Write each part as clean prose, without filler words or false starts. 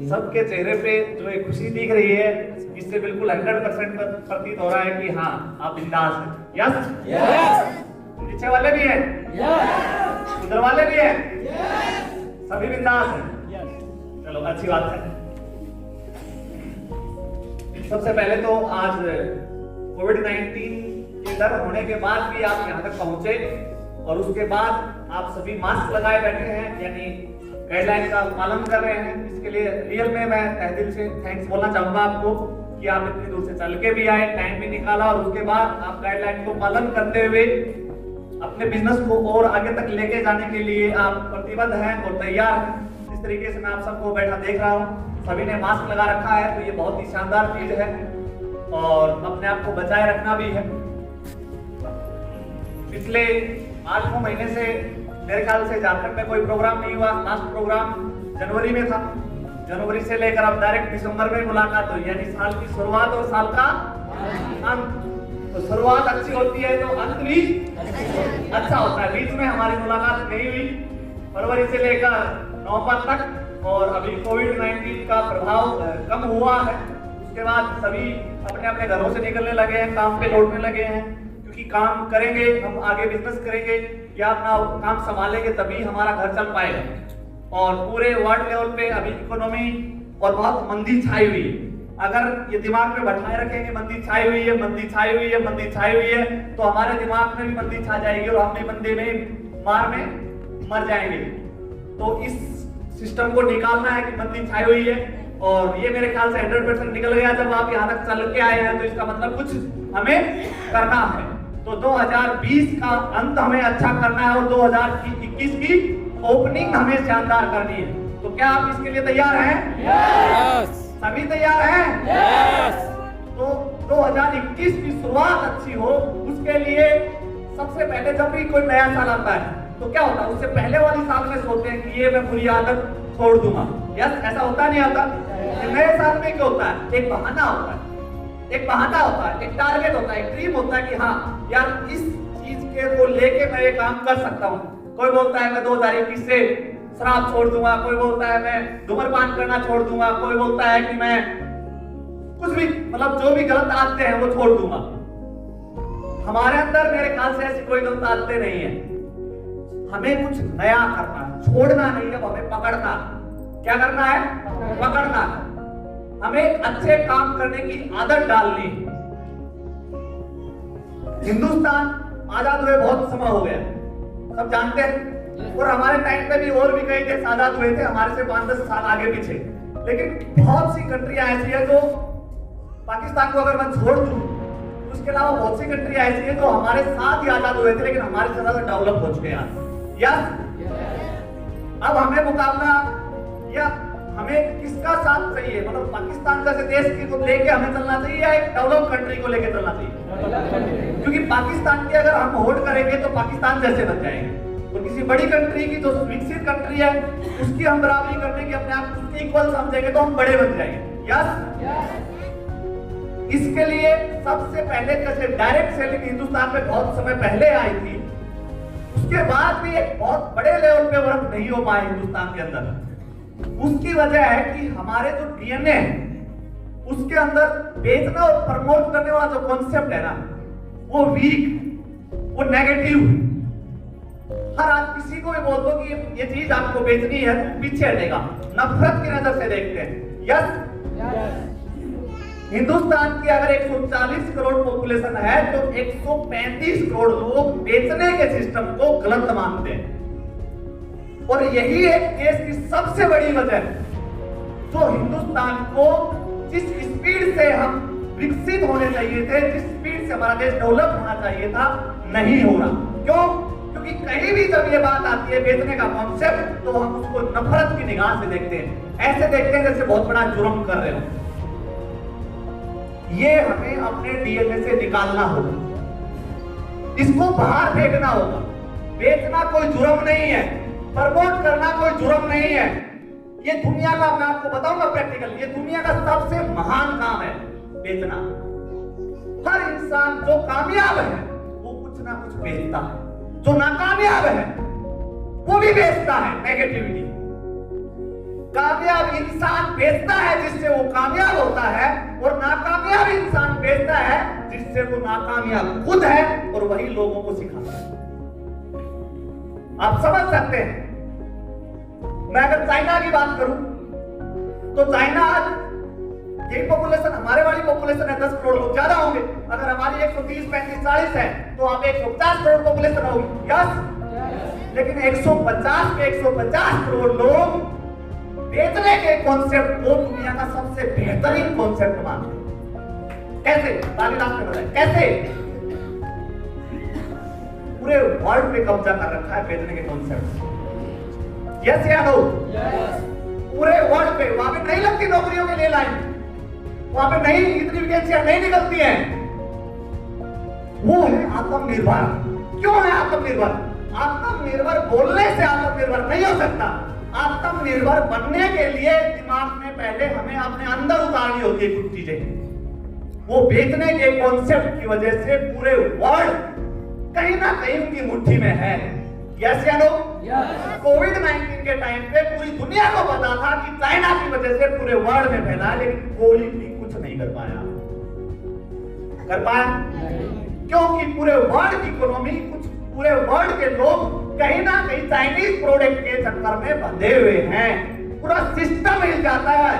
सबके चेहरे पे जो एक खुशी दिख रही है, इससे बिल्कुल 100% प्रतीत हो रहा है कि हाँ आप बिंदास हैं। यस, पीछे वाले भी हैं, उधर वाले भी हैं, सभी बिंदास हैं। चलो अच्छी बात है। सबसे पहले तो आज कोविड-19 के डर होने के बाद भी आप यहाँ तक पहुंचे और उसके बाद आप सभी मास्क लगाए बैठे हैं, यानी गाइडलाइन का पालन कर रहे हैं। इसके लिए रियल में मैं तहे दिल से थैंक्स बोलना चाहूंगा आपको कि आप इतनी दूर से चल के भी आए, टाइम भी निकाला और उसके बाद आप गाइडलाइन को पालन करते हुए अपने बिजनेस को और आगे तक लेके जाने के लिए आप प्रतिबद्ध हैं और तैयार हैं। जिस तरीके से मैं आप सबको बैठा देख रहा हूँ, सभी ने मास्क लगा रखा है, तो ये बहुत ही शानदार चीज है और अपने आप को बचाए रखना भी है। पिछले 8 महीने से मेरे ख्याल से झारखंड में कोई प्रोग्राम नहीं हुआ। लास्ट प्रोग्राम जनवरी में था। जनवरी से लेकर अब डायरेक्ट दिसंबर में मुलाकात हुई, यानी साल की शुरुआत और साल का अंत। तो शुरुआत अच्छी होती है तो अंत भी अच्छा होता है। बीच में हमारी मुलाकात नहीं हुई फरवरी से लेकर नवंबर तक, और अभी कोविड-19 का प्रभाव कम हुआ है। उसके बाद सभी अपने अपने घरों से निकलने लगे हैं, काम पे लौटने लगे हैं, क्योंकि काम करेंगे हम, आगे बिजनेस करेंगे या अपना काम संभालेंगे तभी हमारा घर चल पाएगा। और पूरे वर्ल्ड लेवल पे अभी इकोनॉमी और बहुत मंदी छाई हुई है। अगर ये दिमाग में बैठाए रखेंगे मंदी छाई हुई है, मंदी छाई हुई है, मंदी छाई हुई है, तो हमारे दिमाग में भी मंदी छा जाएगी और हम भी मंदी में मार में मर जाएंगे। तो इस सिस्टम को निकालना है कि मंदी छाई हुई है, और ये मेरे ख्याल से 100% निकल गया। जब आप यहाँ तक चल के आए हैं तो इसका मतलब कुछ हमें करना है। तो 2020 का अंत हमें अच्छा करना है और 2021 की ओपनिंग हमें शानदार करनी है। तो क्या आप इसके लिए तैयार हैं? यस। सभी तैयार हैं? यस। तो 2021 की शुरुआत अच्छी हो, उसके लिए सबसे पहले जब भी कोई नया साल आता है तो क्या होता है, उससे पहले वाली साल में सोचते हैं कि ये मैं बुरी आदत छोड़ दूंगा। यस, ऐसा होता नहीं होता? नए साल में क्या होता है, एक बहाना होता है, एक बहाना होता है, एक टारगेट होता है, एक ड्रीम होता है कि हाँ यार इस चीज के को लेके मैं ये काम कर सकता हूँ। कोई बोलता है मैं 2021 से शराब छोड़ दूंगा, कोई बोलता है मैं धूम्रपान करना छोड़ दूंगा, कोई बोलता है कि मैं कुछ भी, मतलब जो भी गलत आदतें हैं वो छोड़ दूंगा। हमारे अंदर मेरे ख्याल से ऐसी कोई गलत आदतें नहीं है। हमें कुछ नया करना है, छोड़ना नहीं है, हमें पकड़ना। क्या करना है? पकड़ना। हमें अच्छे काम करने की आदत डालनी। हिंदुस्तान आजाद हुए बहुत समय हो गया, सब जानते हैं, और हमारे टाइम पे भी और भी कई देश आजाद हुए थे, हमारे से 5-10 साल आगे पीछे। लेकिन बहुत सी कंट्रियां ऐसी है जो, पाकिस्तान को अगर मैं छोड़ दूं, उसके अलावा बहुत सी कंट्री ऐसी है जो हमारे साथ ही आजाद हुए थे लेकिन हमारे से ज्यादा डेवलप हो चुके हैं। यस, अब हमें मुकाबला या हमें किसका साथ चाहिए, मतलब पाकिस्तान जैसे देश को लेके हमें चलना चाहिए या एक डेवलप कंट्री को लेके चलना चाहिए? क्योंकि पाकिस्तान की अगर हम होल्ड करेंगे तो पाकिस्तान जैसे बन जाएंगे, और किसी बड़ी कंट्री की जो विकसित कंट्री है उसकी हम बराबरी करने की अपने आप को इक्वल समझेंगे तो हम बड़े बन जाएंगे। यस, इसके लिए सबसे पहले जैसे डायरेक्ट सेलिंग हिंदुस्तान में बहुत समय पहले आई थी, उसके बाद भी एक बहुत बड़े लेवल पे वर्क नहीं हो पाए हिंदुस्तान के अंदर। उसकी वजह है कि हमारे जो डीएनए है उसके अंदर बेचना और प्रमोट करने वाला जो कॉन्सेप्ट है ना, वो वीक, वो नेगेटिव। हर आज किसी को भी बोल दो कि ये चीज आपको बेचनी है तो पीछे हटेगा, नफरत की नजर से देखते हैं। यस, हिंदुस्तान की अगर 140 करोड़ पॉपुलेशन है तो 135 करोड़ लोग बेचने के सिस्टम को गलत मानते हैं, और यही एक देश की सबसे बड़ी वजह है जो हिंदुस्तान को जिस स्पीड से हम विकसित होने चाहिए थे, जिस स्पीड से हमारा देश डेवलप होना चाहिए था, नहीं हो रहा। क्यों? क्योंकि कहीं भी जब ये बात आती है बेचने का कॉन्सेप्ट, तो हम उसको नफरत की निगाह से देखते हैं, ऐसे देखते हैं जैसे बहुत बड़ा जुर्म कर रहे हो। ये हमें अपने डीएनए से निकालना होगा, इसको बाहर फेंकना होगा। बेचना कोई जुर्म नहीं है, प्रमोट करना कोई जुर्म नहीं है। ये दुनिया का, मैं आपको बताऊंगा प्रैक्टिकल, ये दुनिया का सबसे महान काम है बेचना। हर इंसान जो कामयाब है वो कुछ ना कुछ बेचता है, जो नाकामयाब है वो भी बेचता है नेगेटिविटी। कामयाब इंसान बेचता है जिससे वो कामयाब होता है, और नाकामयाब इंसान बेचता है जिससे वो नाकामयाब खुद है और वही लोगों को सिखाता है। आप समझ सकते हैं। मैं अगर चाइना की बात करूं तो चाइना आज यही पॉपुलेशन, हमारे वाली पॉपुलेशन है 10 करोड़ लोग, ज्यादा होंगे। अगर हमारी 130, 35, 40 है तो आप 150 करोड़ पॉपुलेशन होगी। यस, लेकिन 150 पे 150 करोड़ लोग बेचने के कॉन्सेप्ट को दुनिया का सबसे बेहतरीन कॉन्सेप्ट मानते हैं। कैसे? ताली लास्ट में बताएं कैसे। पूरे वर्ल्ड पे कब्जा कर रखा है बेचने के कॉन्सेप्ट। यस या नो? यस। पूरे वर्ल्ड पे वहां पे नहीं लगती नौकरियों के लिए लाइन, वहां पे नहीं, इतनी वैकेंसियां नहीं निकलती हैं। वो है आत्मनिर्भर। क्यों है आत्मनिर्भर? आत्मनिर्भर बोलने से आत्मनिर्भर नहीं हो सकता। आत्मनिर्भर बनने के लिए दिमाग में पहले हमें अपने अंदर उतारनी होती है कुछ चीजें। वो बेचने के कॉन्सेप्ट की वजह से पूरे वर्ल्ड कहीं ना कहीं उनकी मुट्ठी में है। यस या नो? यस। कोविड-19 के टाइम पे पूरी दुनिया को पता था कि चाइना की वजह से पूरे वर्ल्ड में फैला है, लेकिन कोई भी कुछ नहीं कर पाया। कर पाया? क्योंकि पूरे वर्ल्ड की इकोनॉमी, कुछ पूरे वर्ल्ड के लोग कहीं ना कहीं चाइनीज प्रोडक्ट के चक्कर में बंधे हुए हैं। पूरा सिस्टम हिल जाता है।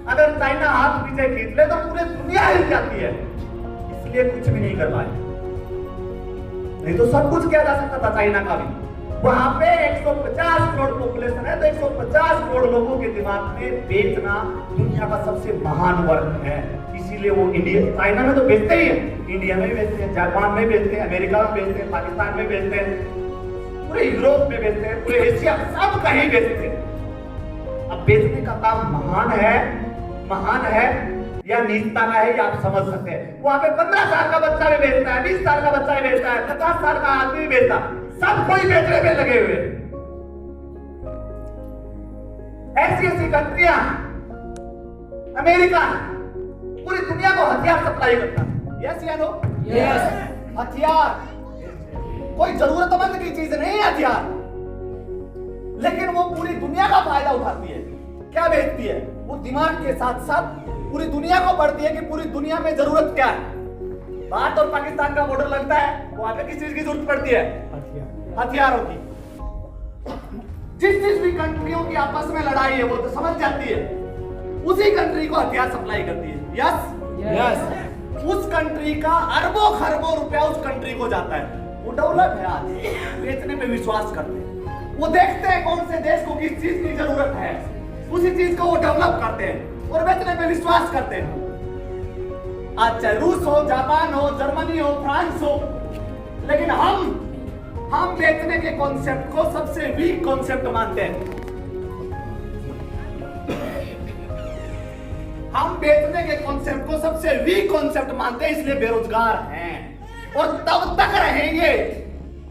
अगर चाइना हाथ पीछे खींच ले तो पूरी दुनिया हिल जाती है। इसलिए कुछ भी नहीं कर पाए। नहीं तो सब कुछ किया जा सकता था चाइना का भी। वहां पे 150 करोड़ पॉपुलेशन है, तो 150 करोड़ लोगों के दिमाग में बेचना दुनिया का सबसे महान वर्क है। इसीलिए वो इंडिया, चाइना में तो बेचते ही है, इंडिया में भी बेचते हैं, जापान में बेचते हैं, अमेरिका में बेचते हैं, पाकिस्तान में बेचते हैं, पूरे यूरोप में बेचते हैं, पूरे एशिया सब कहीं बेचते हैं। अब बेचने का काम महान है या नीचता का है, या आप समझ सकते हैं। वहां पे 15 साल का बच्चा भी बेचता है, 20 साल का बच्चा भी बेचता है, 50 साल का आदमी भी बेचता है, सब कोई बेचने में लगे हुए। ऐसी कंट्रियां, अमेरिका पूरी दुनिया को हथियार सप्लाई करता है। यस या नो? यस। हथियार कोई जरूरतमंद की चीज नहीं है हथियार, लेकिन वो पूरी दुनिया का फायदा उठाती है। क्या बेचती है? वो दिमाग के साथ साथ पूरी दुनिया को पढ़ती है कि पूरी दुनिया में जरूरत क्या है। भारत और पाकिस्तान का बॉर्डर लगता है, वहां पे किस चीज की जरूरत पड़ती है? हथियारों की। जिस भी कंट्रियों की आपस में लड़ाई है वो तो समझ जाती है, उसी कंट्री को हथियार सप्लाई करती है। यस? यस। उस कंट्री का अरबों खरबों रुपया उस कंट्री को जाता है। वो डेवलप है, आज बेचने पे विश्वास करते हैं। वो देखते हैं कौन से देश को किस चीज की जरूरत है, उसी चीज को वो डेवलप करते हैं और बेचने पे विश्वास करते हैं। आज चाहे रूस हो, जापान हो, जर्मनी हो, फ्रांस हो, लेकिन हम बेचने के कॉन्सेप्ट को सबसे वीक कॉन्सेप्ट मानते हैं। हम बेचने के कॉन्सेप्ट को सबसे वीक कॉन्सेप्ट मानते हैं, इसलिए बेरोजगार हैं और तब तक रहेंगे।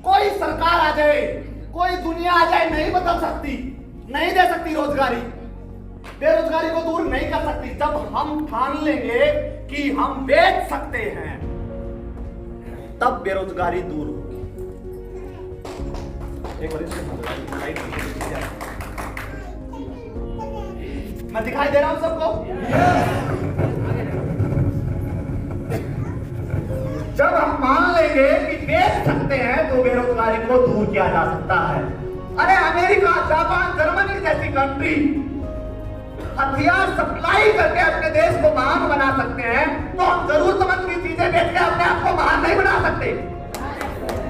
कोई सरकार आ जाए, कोई दुनिया आ जाए, नहीं बदल सकती, नहीं दे सकती रोजगारी, बेरोजगारी को दूर नहीं कर सकती। जब हम ठान लेंगे कि हम बेच सकते हैं, तब बेरोजगारी दूर होगी। एक बार मैं दिखाई दे रहा हूं सबको? जब हम मान लेंगे कि बेच सकते हैं तो बेरोजगारी को दूर किया जा सकता है। अरे अमेरिका, जापान, जर्मनी जैसी कंट्री हथियार सप्लाई करके अपने देश को महान बना सकते हैं, तो हम जरूरतमंद की चीजें बेच के अपने आप को महान नहीं बना सकते।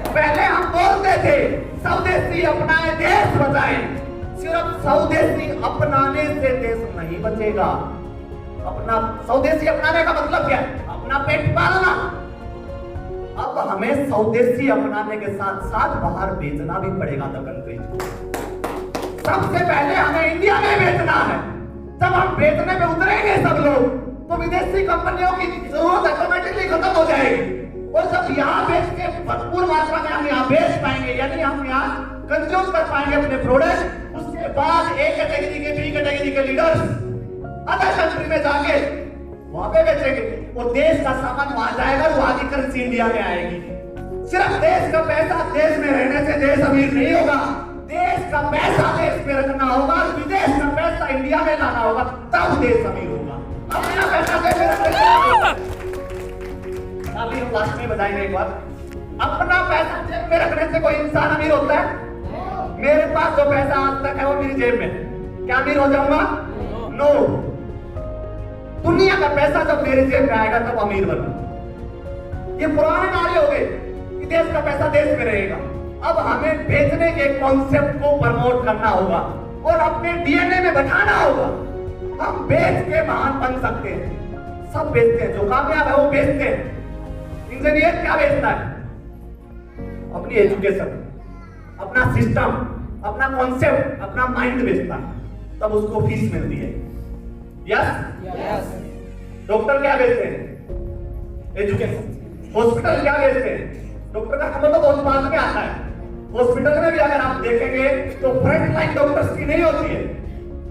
पहले हम बोलते थे स्वदेशी अपनाए देश बचाए, सिर्फ स्वदेशी अपनाने से देश नहीं बचेगा। अपना स्वदेशी अपनाने का मतलब क्या है? अपना पेट पालना। अब हमें स्वदेशी अपनाने के साथ साथ बाहर बेचना भी पड़ेगा द कंट्री। सबसे पहले हमें इंडिया में बेचना है। जब हम बेचने पे उतरेंगे सब लोग, तो विदेशी कंपनियों की जरूरत ऑटोमेटिकली खत्म हो जाएगी। और जब यहाँ बेच के भरपूर मात्रा में हम यहाँ बेच पाएंगे, यानी हम यहाँ कंज्यूम कर पाएंगे अपने प्रोडक्ट, उसके बाद ए कैटेगरी के, बी कैटेगरी के लीडर्स अदर कंट्री में जाके वहां पे बेचेंगे। वो देश का सामान वहां जाएगा, वहां की करेंसी इंडिया में आएगी। सिर्फ देश का पैसा देश में रहने से देश अमीर नहीं होगा। देश का का पैसा देश में रखना होगा, विदेश का पैसा इंडिया में लाना होगा, तब देश अमीर होगा। अपना पैसा देश में रखना, अभी हम लास्ट में बताएंगे एक बार। अपना पैसा जेब में रखने से कोई इंसान अमीर होता है? मेरे पास जो पैसा आज तक है वो मेरी जेब में, क्या अमीर हो जाऊंगा? नो। दुनिया का पैसा जब मेरी जेब में आएगा तब अमीर बनूंगा। ये पुराने नारे हो गए कि देश का पैसा देश में रहेगा। अब हमें बेचने के कॉन्सेप्ट को प्रमोट करना होगा और अपने डीएनए में बैठाना होगा। हम बेच के महान बन सकते हैं। सब बेचते हैं, जो कामयाब है वो बेचते हैं। इंजीनियर क्या बेचता है? अपनी एजुकेशन, अपना सिस्टम, अपना कॉन्सेप्ट, अपना माइंड बेचता है, तब उसको फीस मिलती है। यस? डॉक्टर क्या बेचते हैं? एजुकेशन। हॉस्पिटल क्या बेचते हैं? डॉक्टर का हमें तो बहुत बाद में आता है। हॉस्पिटल में भी अगर आप देखेंगे तो फ्रंट लाइन डॉक्टर्स की नहीं होती है,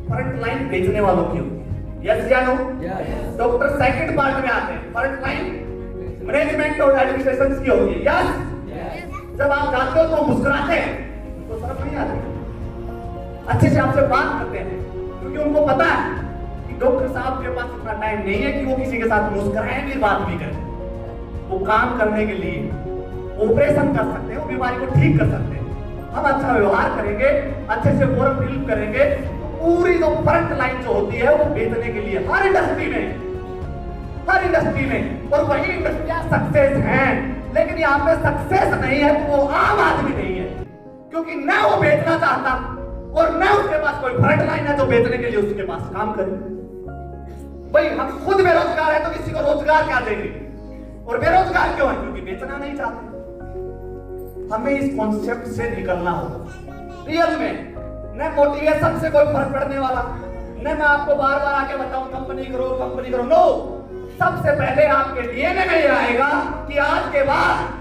फ्रंट लाइन बेचने वालों की होती है। यस या नो? डॉक्टर सेकंड पार्ट में आते हैं, फ्रंट लाइन मैनेजमेंट और एडमिनिस्ट्रेशन की होती है। यस? जब आप जाते हो तो मुस्कुराते हैं, तो शर्म नहीं आती, अच्छे से आपसे बात करते हैं, क्योंकि उनको पता है कि डॉक्टर साहब के पास इतना टाइम नहीं है कि वो किसी के साथ मुस्कुराएं भी बात भी करें। वो काम करने के लिए ऑपरेशन कर सकते हैं, वो बीमारी को ठीक कर सकते हैं। हम अच्छा व्यवहार करेंगे, अच्छे से फॉर्म फिल करेंगे, तो पूरी जो फ्रंट लाइन जो होती है वो बेचने के लिए हर इंडस्ट्री में, और वही इंडस्ट्रियां सक्सेस हैं। लेकिन यहाँ पे सक्सेस नहीं है तो वो आम आदमी नहीं है, क्योंकि न वो बेचना चाहता और न उसके पास कोई फ्रंट लाइन है जो बेचने के लिए उसके पास काम करे। भाई हम खुद बेरोजगार है तो किसी को रोजगार क्या देंगे? और बेरोजगार क्यों है? क्योंकि बेचना नहीं चाहते। हमें इस कॉन्सेप्ट से निकलना होगा रियल में, न मोटिवेशन से कोई फर्क पड़ने वाला, न मैं आपको बार बार आके बताऊं कंपनी करो। नो, सबसे पहले आपके डीएनए में ये आएगा कि आज के बाद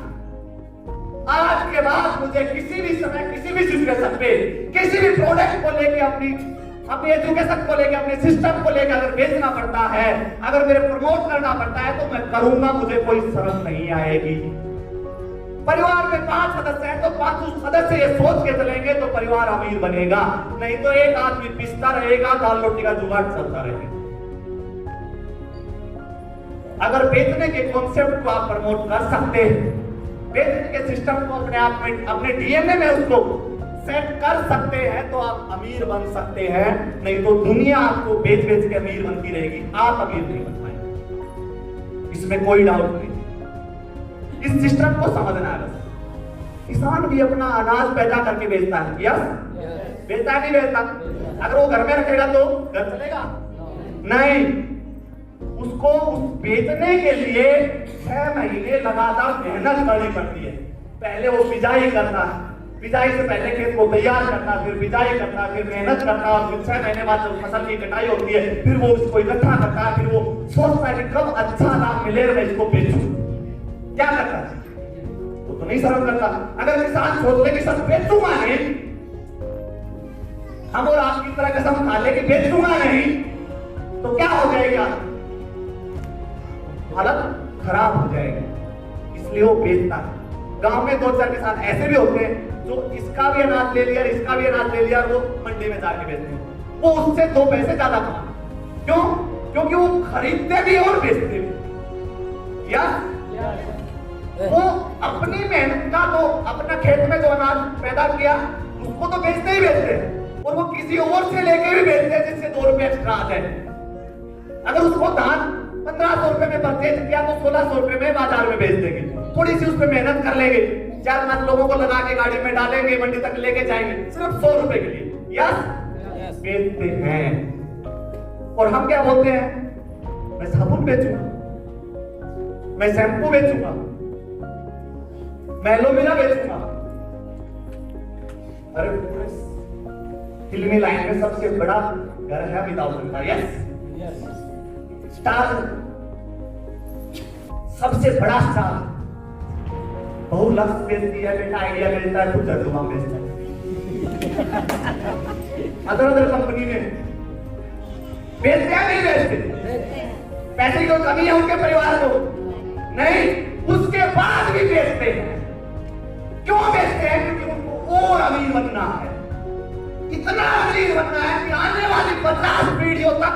मुझे किसी भी समय, किसी भी सिचुएशन पे, किसी भी प्रोडक्ट को लेके, अपनी एजुकेशन को लेके, अपने सिस्टम को लेके अगर बेचना पड़ता है, अगर मेरे प्रमोट करना पड़ता है तो मैं करूंगा, मुझे कोई शर्म नहीं आएगी। परिवार में 5 सदस्य हैं तो 5 सदस्य ये सोच के चलेंगे तो परिवार अमीर बनेगा, नहीं तो एक आदमी पिसता रहेगा, दाल रोटी का जुगाड़ चलता रहेगा। अगर बेचने के कॉन्सेप्ट को आप प्रमोट कर सकते हैं, बेचने के सिस्टम को अपने आप में, अपने डीएनए में उसको सेट कर सकते हैं, तो आप अमीर बन सकते हैं। नहीं तो दुनिया आपको बेच के अमीर बनती रहेगी, आप अमीर नहीं बन पाएंगे, इसमें कोई डाउट नहीं। इस सिस्टम को समझना है। किसान भी अपना अनाज पैदा करके बेचता है। यस? बेचता है नहीं बेचता? अगर वो घर में रखेगा तो घर चलेगा नहीं। उसको उस बेचने के लिए 6 महीने लगातार मेहनत करनी पड़ती है। पहले वो बिजाई करता है, बिजाई से पहले खेत को तैयार करता, फिर बिजाई करता, फिर मेहनत करता, और फिर 6 महीने बाद जब फसल की कटाई होती है फिर वो उसको इकट्ठा करता है, फिर वो सोचता है कि कब अच्छा दाम मिले मैं इसको बेचूं। क्या करता है? वो तो नहीं शर्म करता। अगर किसान सोच ले कि सर बेचूंगा नहीं, हम और आपकी तरह कसम खा ले कि बेचूंगा नहीं, तो क्या हो जाएगा? हालत खराब हो जाएगी। इसलिए वो बेचता है। गांव में 2-4 किसान ऐसे भी होते हैं जो इसका भी अनाज ले लिया, इसका भी अनाज ले लिया, और वो मंडी में जाके बेचते हैं। वो उससे 2 पैसे ज्यादा कमाते। क्यों? क्योंकि वो खरीदते भी और बेचते भी। या वो अपनी मेहनत का, तो अपना खेत में जो अनाज पैदा किया उसको तो बेचते ही बेचते हैं, और वो किसी और से लेके भी बेचते हैं जिससे 2 रुपए एक्स्ट्रा आ जाए। अगर उसको धान 1500 रुपए में परचेज किया तो 1600 रुपए में बाजार में बेच देंगे। थोड़ी सी उस पर मेहनत कर लेंगे, 4-5 लोगों को लगा के गाड़ी में डालेंगे, मंडी तक लेके जाएंगे, सिर्फ 100 रुपए के लिए। यस? बेचते हैं। और हम क्या बोलते हैं? मैं साबुन बेचूंगा, मैं शैम्पू बेचूंगा, मैं एलोवेरा बेचूंगा। अरे फिल्मी लाइन में सबसे बड़ा घर है अमिताभ बच्चन का। यस? स्टार, सबसे बड़ा स्टार, बहुत लक्ष्य बेचती है, बेटा आइडिया बेचता है, खुद जरूर बेचता है। अदर कंपनी में बेचते हैं नहीं बेचते? पैसे की कमी है उनके परिवार को? नहीं, उसके बाद भी बेचते हैं। क्यों बेचते हैं? क्योंकि उनको और अमीर बनना है। इतना अमीर बनना है कि आने वाली 50 पीढ़ियों तक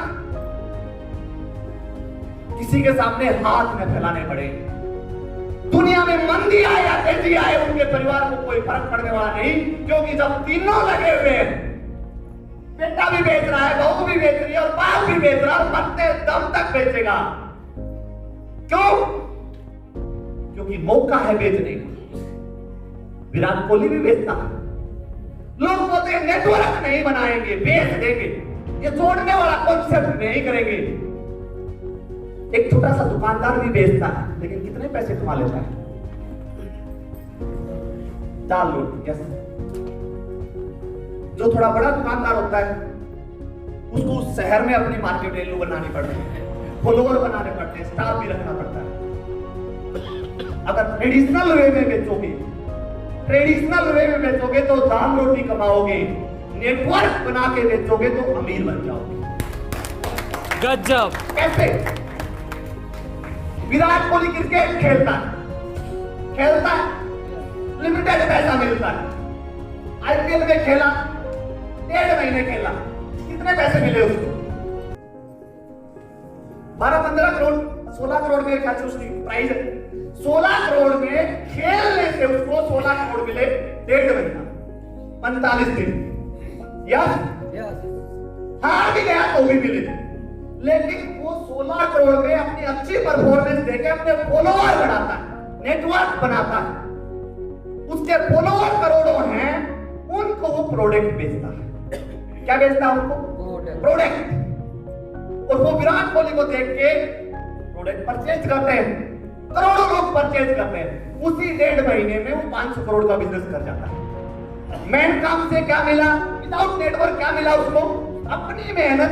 किसी के सामने हाथ न फैलाने पड़े। दुनिया में मंदी आए या तेजी आए, उनके परिवार को कोई फर्क पड़ने वाला नहीं, क्योंकि जब तीनों लगे हुए हैं, बेटा भी बेच रहा है, बहू भी बेच रही है और बाप भी बेच रहा है, मरते दम तक बेचेगा। क्यों? क्योंकि मौका है बेचने का। विराट कोहली भी बेचता है। लोग बोलते हैं नेटवर्क नहीं बनाएंगे, बेच देंगे, ये जोड़ने वाला कॉन्सेप्ट नहीं करेंगे। एक छोटा सा दुकानदार भी बेचता है, लेकिन कितने पैसे कमा लेता है? 4 लोग। यस। जो थोड़ा बड़ा दुकानदार होता है, उसको उस शहर में अपनी मार्केट वैल्यू बनानी पड़ती है, फॉलोअर बनाने पड़ते हैं, स्टाफ भी रखना पड़ता है। अगर ट्रेडिशनल वे में बेचोगे, तो दाम रोटी कमाओगे। नेटवर्क बना के बेचोगे तो अमीर बन जाओगे। गजब। कैसे? विराट कोहली क्रिकेट खेलता है, लिमिटेड पैसा मिलता है। आईपीएल में खेला, 1.5 महीने खेला, कितने पैसे मिले उसको? 12-15 करोड़, 16 करोड़ में क्या उसकी प्राइस है। 16 करोड़ में खेलने से उसको 16 करोड़ मिले 1.5 महीना, 45 दिन। यस, हार भी गया तो भी मिले, लेकिन वो 16 करोड़ में अपनी अच्छी परफॉर्मेंस देके अपने फॉलोअर बढ़ाता है, नेटवर्क बनाता है। उसके फॉलोअर करोड़ों हैं, उनको वो प्रोडक्ट बेचता है। क्या बेचता है उनको? प्रोडक्ट। और वो विराट कोहली को देख के प्रोडक्ट परचेज करते हैं, करोड़ों लोग परचेज करते हैं। उसी 1.5 महीने में वो 500 करोड़ का बिजनेस कर जाता है। मैन काम से क्या मिला? विदाउट नेटवर्क क्या मिला उसको? अपनी मेहनत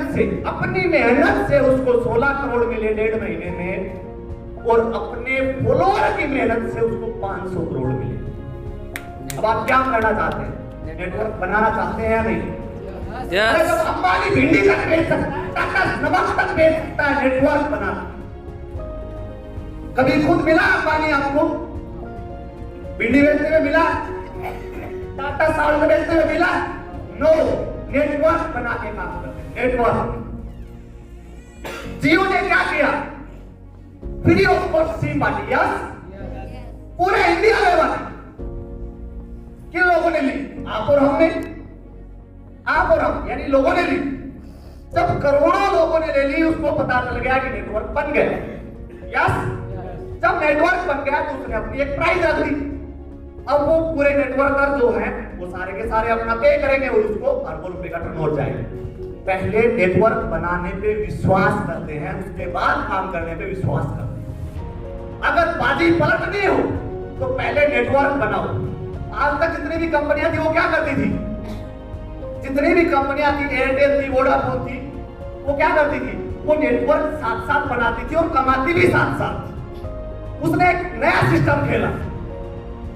से उसको 16 करोड़ मिले 1.5 महीने में, और अपने फॉलोअर की मेहनत से उसको 500 करोड़ मिले। अब आप क्या करना चाहते हैं? नेटवर्क बनाना चाहते हैं या नहीं? अरे जब अंबानी भिंडी तक बेच सकता है, टाटा नमक तक बेच सकता है, नेटवर्क बना। कभी खुद मिला अंबानी आपको? भिंडी बेचते हुए मिला? टाटा साल्ट बेचते हुए मिला? नो। नेटवर्क बना के काम करते हैं। नेटवर्क। जियो ने क्या किया? फ्री ऑफ कॉस्ट सिम बांटी। यस, पूरे इंडिया में बांटी। किन लोगों ने ली? आप और हमने। आप और हम यानी लोगों ने ली। जब करोड़ों लोगों ने ले ली, उसको पता चल गया कि नेटवर्क बन गया। यस, जब नेटवर्क बन गया तो उसने अपनी एक प्राइस रख दी। अब वो पूरे नेटवर्कर जो हैं, वो सारे के सारे अपना पे करेंगे और उसको अरबों रुपए का टर्नओवर जाएगा। पहले नेटवर्क बनाने पे विश्वास करते हैं, उसके बाद काम करने पे विश्वास करते हैं। अगर बाजी पलटनी हो तो पहले नेटवर्क बनाओ। आज तक जितनी भी कंपनियां थी वो क्या करती थी? जितनी भी कंपनियां थी, एयरटेल थी, वोडाफोन थी, वो क्या करती थी? वो नेटवर्क साथ साथ बनाती थी और कमाती भी साथ साथ। उसने एक नया सिस्टम खेला,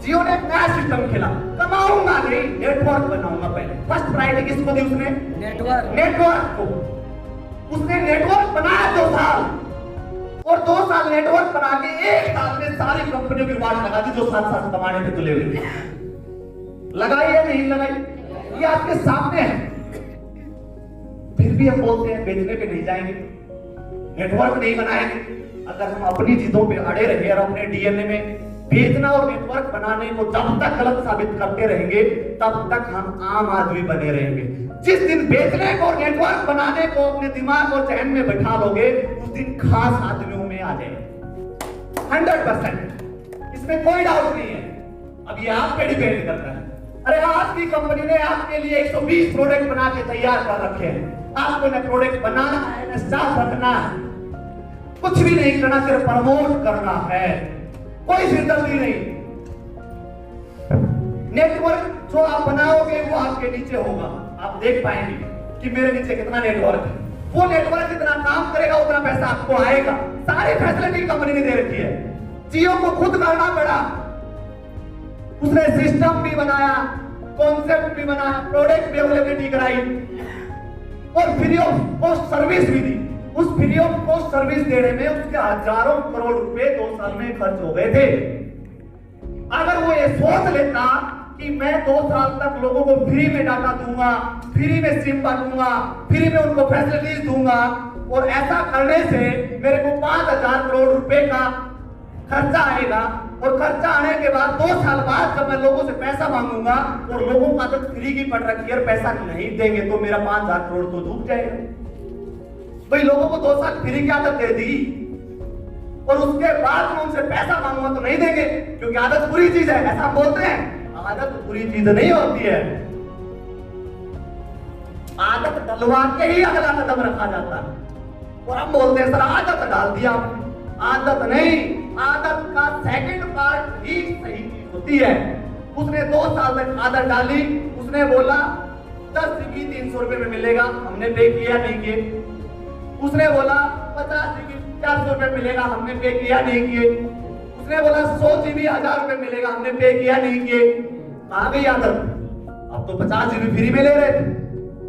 जियो ने एक नया सिस्टम खेला। कमाऊंगा नहीं, नेटवर्क बनाऊंगा पहले। फर्स्ट प्रायोरिटी किसको दी उसने? नेटवर्क को। उसने नेटवर्क बनाया 2 साल, और 2 साल नेटवर्क बना के 1 साल में सारी कंपनियों की बात लगा दी जो साथ साथ कमाने पे तुले हुए थे। लगाई या नहीं लगाई? ये आपके सामने है। फिर भी हम बोलते हैं बेचने पे नहीं जाएंगे, नेटवर्क नहीं बनाएंगे। अगर हम अपनी चीजों पे अड़े रहे और अपने डीएनए में बेचना और नेटवर्क बनाने को जब तक गलत साबित करते रहेंगे, तब तक हम आम आदमी बने रहेंगे। जिस दिन बेचने को और नेटवर्क बनाने को अपने दिमाग और जहन में बैठा लोगे, उस दिन खास आदमियों में आ जाएंगे। 100%, इसमें कोई डाउट नहीं है। अब ये आप पे डिपेंड करता है। अरे आज की कंपनी ने आपके लिए 120 प्रोडक्ट बना के तैयार कर रखे हैं। आपको न प्रोडक्ट बनाना है, न स्टाफ रखना है, कुछ भी नहीं करना, सिर्फ प्रमोट करना है। कोई सिरदर्दी नहीं। नेटवर्क जो आप बनाओगे वो आपके नीचे होगा। आप देख पाएंगे कि मेरे नीचे कितना नेटवर्क है। वो नेटवर्क जितना काम करेगा उतना पैसा आपको आएगा। सारी फैसिलिटी कंपनी ने दे रखी है। जियो को खुद करना पड़ा। उसने सिस्टम भी बनाया, कॉन्सेप्ट भी बनाया, प्रोडक्ट भी अवेलेबिलिटी कराई और फ्री ऑफ कॉस्ट सर्विस भी दी। उस फ्री ऑफ कॉस्ट सर्विस देने में उसके हजारों करोड़ रुपए 2 साल में खर्च हो गए थे। अगर वो ये सोच लेता कि मैं 2 साल तक लोगों को फ्री में डाटा दूंगा, फ्री में सिम बांटूंगा, फ्री में उनको फैसिलिटीज दूंगा, और ऐसा करने से मेरे को 5,000 करोड़ रुपए का खर्चा आएगा, और खर्चा आने के बाद 2 साल बाद जब मैं लोगों से पैसा मांगूंगा और लोगों का आदत फ्री की पड़ रखी है, पैसा नहीं देंगे तो मेरा 5,000 करोड़ तो डूब जाएगा। भाई लोगों को 2 साल फ्री की आदत दे दी और उसके बाद मैं उनसे पैसा मांगूंगा तो नहीं देंगे, क्योंकि आदत बुरी चीज है, ऐसा हम बोलते हैं। आदत बुरी चीज नहीं होती है, आदत डलवा के ही अगला कदम रखा जाता है। और हम बोलते हैं सर आदत डाल दिया आपने, आदत नहीं, आदत का सेकंड पार्ट ही सही होती है। उसने 2 साल तक आदत डाली, उसने बोला 10 GB 300 रुपए में मिलेगा, हमने पे किया नहीं किए। उसने बोला 50 GB 400 रुपए मिलेगा, हमने पे किया नहीं किए। उसने बोला 100 GB 1000 रुपए मिलेगा, हमने पे किया नहीं किए। कहां गई आदत? अब तो 50 GB फ्री में ले रहे थे।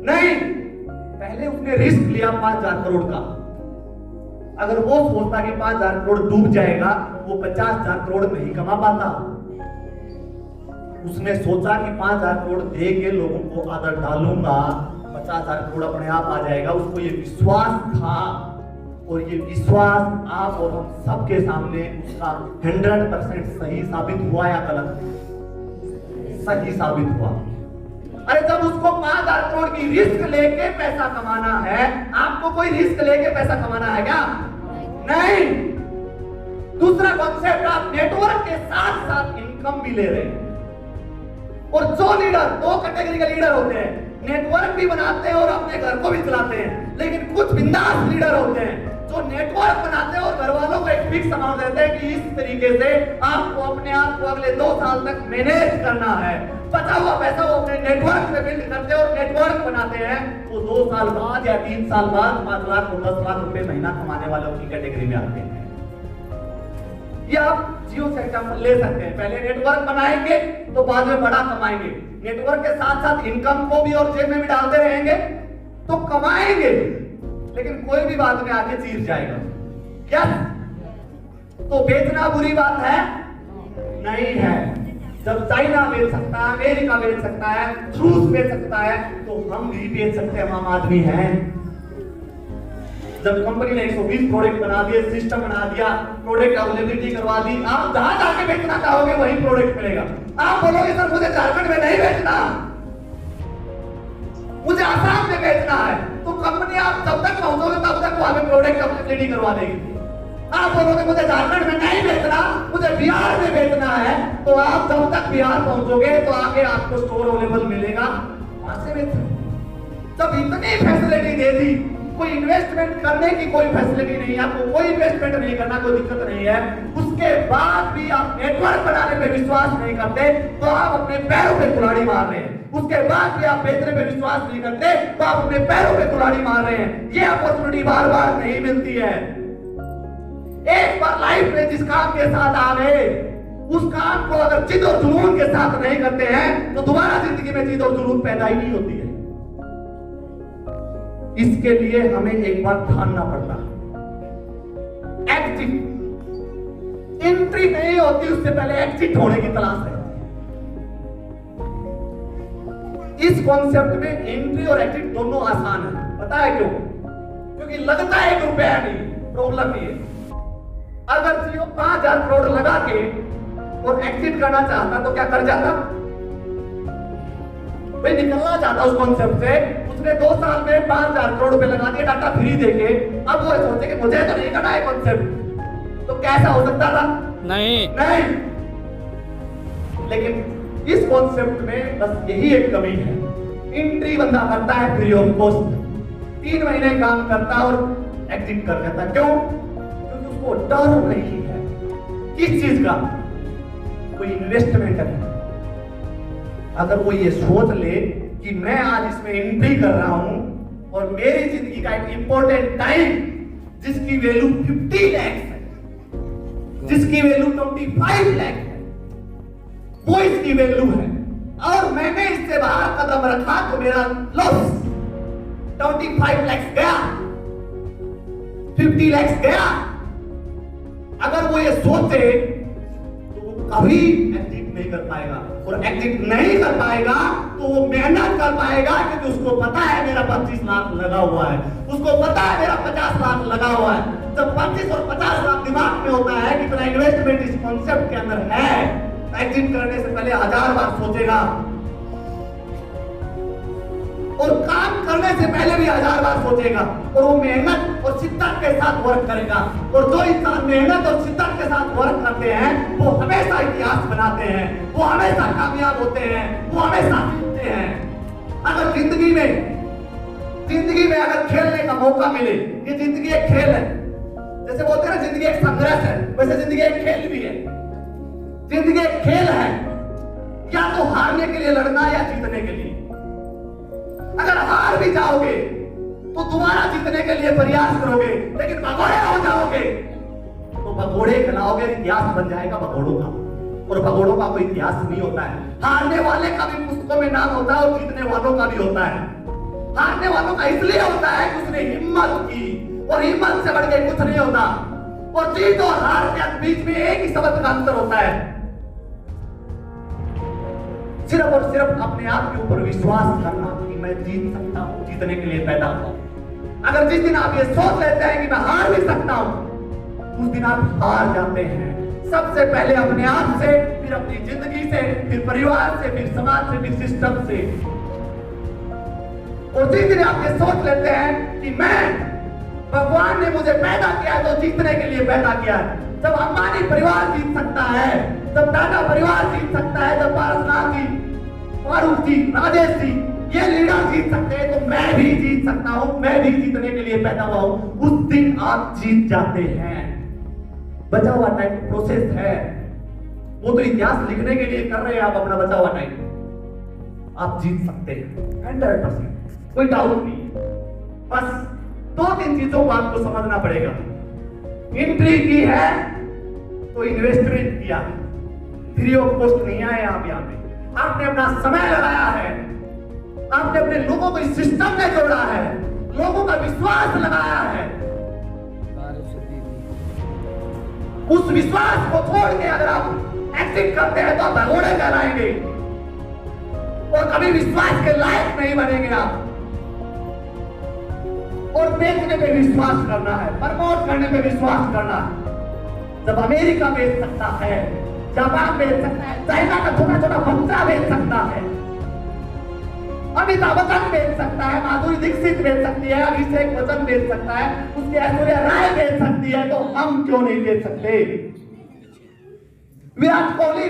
नहीं, पहले उसने रिस्क लिया 5,000 करोड़ का। अगर वो सोचता कि 5,000 करोड़ डूब जाएगा, वो 50,000 करोड़ नहीं कमा पाता। उसने सोचा कि 5,000 करोड़ दे के लोगों को आदत डालूंगा, 50,000 करोड़ अपने आप आ जाएगा। उसको ये विश्वास था, और ये विश्वास आप और हम सबके सामने उसका 100% सही साबित हुआ या गलत? सही साबित हुआ। अरे जब उसको 5,000 करोड़ की रिस्क लेके पैसा कमाना है, आपको कोई रिस्क लेके पैसा कमाना है क्या? नहीं। दूसरा कॉन्सेप्ट, आप नेटवर्क के साथ साथ इनकम भी ले रहे हैं। और जो लीडर, 2 कैटेगरी के लीडर होते हैं, नेटवर्क भी बनाते हैं और अपने घर को भी चलाते हैं। लेकिन कुछ बिंदास लीडर होते हैं जो नेटवर्क बनाते हैं और घर वालों को एक फिक्स अमाउंट देते हैं कि इस तरीके से आपको अपने आप को अगले 2 साल तक मैनेज करना है। बचा हुआ पैसा वो अपने नेटवर्क में बिल्ड करते हैं और नेटवर्क बनाते हैं। वो 2 साल बाद या 3 साल बाद 5 लाख और 10 लाख रुपए महीना कमाने वालों की कैटेगरी में आते हैं। ये आप जियो से एग्जांपल ले सकते हैं। पहले नेटवर्क बनाएंगे तो बाद में बड़ा कमाएंगे। नेटवर्क के साथ साथ इनकम को भी और जेब में भी डालते रहेंगे तो कमाएंगे, लेकिन कोई भी बात में आगे चीर जाएगा। क्या तो बेचना बुरी बात है? नहीं है। जब चाइना बेच सकता है, अमेरिका बेच सकता है, रूस बेच सकता है, तो हम भी बेच सकते हैं। हम आम आदमी हैं। जब कंपनी ने 120 प्रोडक्ट बना दिए, सिस्टम बना दिया, प्रोडक्ट अवेलेबिलिटी करवा दी, आप जहां जाके बेचना चाहोगे वही प्रोडक्ट मिलेगा। आप बोलोगे सर मुझे झारखंड में नहीं बेचना, मुझे आसाम में बेचना है, तो कंपनी आप जब तक पहुंचोगे तब तक वहां पे प्रोडक्ट अवेलेबिलिटी करवा देगी। आप बोलोगे मुझे झारखंड में नहीं बेचना, मुझे बिहार में बेचना है, तो आप जब तक बिहार पहुंचोगे तो आगे आपको स्टोर अवेलेबल मिलेगा, वहां से बेचना। जब इतनी फैसिलिटी दे दी, कोई इन्वेस्टमेंट करने की कोई फैसिलिटी नहीं है, आपको कोई इन्वेस्टमेंट नहीं करना, कोई दिक्कत नहीं है, उसके बाद भी आप नेटवर्क बनाने पे विश्वास नहीं करते तो आप अपने पैरों पे कुल्हाड़ी मार रहे हैं। उसके बाद भी आप बेचने पे विश्वास नहीं करते तो आप अपने पैरों पे कुल्हाड़ी मार रहे हैं। ये अपॉर्चुनिटी बार बार नहीं मिलती है। एक बार लाइफ में जिस काम के साथ आ गए, उस काम को अगर जिद और जुनून के साथ नहीं करते हैं तो दोबारा जिंदगी में जिद और जुनून पैदा ही नहीं होती है। इसके लिए हमें एक बार ठानना पड़ता है, एग्जिट। एंट्री नहीं होती, उससे पहले एग्जिट होने की तलाश है। इस कॉन्सेप्ट में एंट्री और एग्जिट दोनों आसान है। पता है क्यों? क्योंकि लगता है 1 रुपया नहीं। प्रॉब्लम ये, अगर जियो 5,000 करोड़ लगा के और एग्जिट करना चाहता तो क्या कर जाता? भाई निकलना चाहता उस कॉन्सेप्ट से। उसने 2 साल में 5,000 करोड़ रुपए लगा दिए डाटा फ्री देके। अब वो सोचे कि मुझे तो नहीं करना है कॉन्सेप्ट, तो कैसा हो सकता था? नहीं। लेकिन इस कॉन्सेप्ट में बस यही एक कमी है, एंट्री बंदा करता है फ्री ऑफ कॉस्ट, 3 महीने काम करता है और एग्जिट कर देता। क्यों? क्योंकि उसको डर नहीं है। किस चीज का? कोई इन्वेस्टमेंट है। अगर वो ये सोच ले कि मैं आज इसमें एंट्री कर रहा हूं और मेरी जिंदगी का एक इंपॉर्टेंट टाइम जिसकी वैल्यू 50 लाख है, जिसकी वैल्यू 25 लाख है, वो इसकी वैल्यू है, और मैंने इससे बाहर कदम रखा तो मेरा लॉस 25 लाख गया, 50 लाख गया। अगर वो ये सोचे तो वो कभी एग्जिट नहीं कर पाएगा। और एग्जिट नहीं कर पाएगा तो वो मेहनत कर पाएगा, क्योंकि उसको पता है मेरा 25 लाख लगा हुआ है, उसको पता है मेरा 50 लाख लगा हुआ है। जब 25 और 50 लाख दिमाग में होता है कि मेरा इन्वेस्टमेंट इस कॉन्सेप्ट के अंदर है, एग्जिट करने से पहले 1000 बार सोचेगा और काम करने से पहले भी 1000 बार सोचेगा, और वो मेहनत और शिद्दत के साथ वर्क करेगा। और जो इंसान मेहनत और शिद्दत के साथ वर्क करते हैं वो हमेशा इतिहास बनाते हैं, वो हमेशा कामयाब होते हैं, वो हमेशा जीतते हैं। अगर जिंदगी में अगर खेलने का मौका मिले, ये जिंदगी एक खेल है, जैसे बोलते हैं ना जिंदगी एक संघर्ष है, वैसे जिंदगी एक खेल भी है। जिंदगी एक खेल है, या तो हारने के लिए लड़ना या जीतने के लिए। अगर हार भी जाओगे तो दोबारा जीतने के लिए प्रयास करोगे, लेकिन भगोड़े हो जाओगे तो भगोड़े खिलाओगे, इतिहास बन जाएगा भगोड़ों का। और भगोड़ों का कोई इतिहास नहीं होता है। हारने वाले का भी पुस्तकों में नाम होता है और जीतने वालों का भी होता है। हारने वालों का इसलिए होता है कि उसने हिम्मत की, और हिम्मत से बढ़ के कुछ नहीं होता। और जीत और हार के बीच में एक ही शब्द का अंतर होता है, सिर्फ और सिर्फ अपने आप के ऊपर विश्वास करना कि मैं जीत सकता हूं, जीतने के लिए पैदा हुआ। अगर जिस दिन आप ये सोच लेते हैं कि मैं हार भी सकता हूं, उस दिन आप हार जाते हैं। सबसे पहले अपने आप से, फिर अपनी जिंदगी से, फिर परिवार से, फिर समाज से, फिर सिस्टम से। और जिस दिन आप ये सोच लेते हैं कि मैं, भगवान ने मुझे पैदा किया है तो जीतने के लिए पैदा किया है। जब अंबानी परिवार जीत सकता है, जब टाटा परिवार जीत सकता है, जब पारसनाथ जी, फारूक जी, राजेश जी ये लीडर जीत सकते हैं, तो मैं भी जीत सकता हूं, मैं भी जीतने के लिए पैदा हुआ हूं। उस दिन आप जीत जाते हैं। बचा हुआ टाइम प्रोसेस है, वो तो इतिहास लिखने के लिए कर रहे हैं आप अपना बचा हुआ टाइम। आप जीत सकते हैं 100%, कोई डाउट नहीं है। बस 2-3 चीजों को आपको समझना पड़ेगा। एंट्री की है तो इन्वेस्टमेंट किया, फ्री ऑफ कॉस्ट नहीं आए आप यहाँ पे। आपने अपना समय लगाया है, आपने अपने लोगों को इस सिस्टम में जोड़ा है, लोगों का विश्वास लगाया है। उस विश्वास को छोड़ के अगर आप एक्टिंग करते हैं तो आप भगोड़े कहलाएंगे और कभी विश्वास के लायक नहीं बनेंगे आप। और बेचने पे विश्वास करना है, प्रमोट करने पे विश्वास करना है। जब अमेरिका बेच सकता है, जापान बेच सकता है, चाइना का छोटा छोटा बच्चा बेच सकता है, अमिताभ बच्चन बेच सकता है, माधुरी दीक्षित बेच सकती है, अभिषेक बच्चन बेच सकता है, उसकी ऐश्वर्या राय बेच सकती है, तो हम क्यों नहीं बेच सकते? विराट कोहली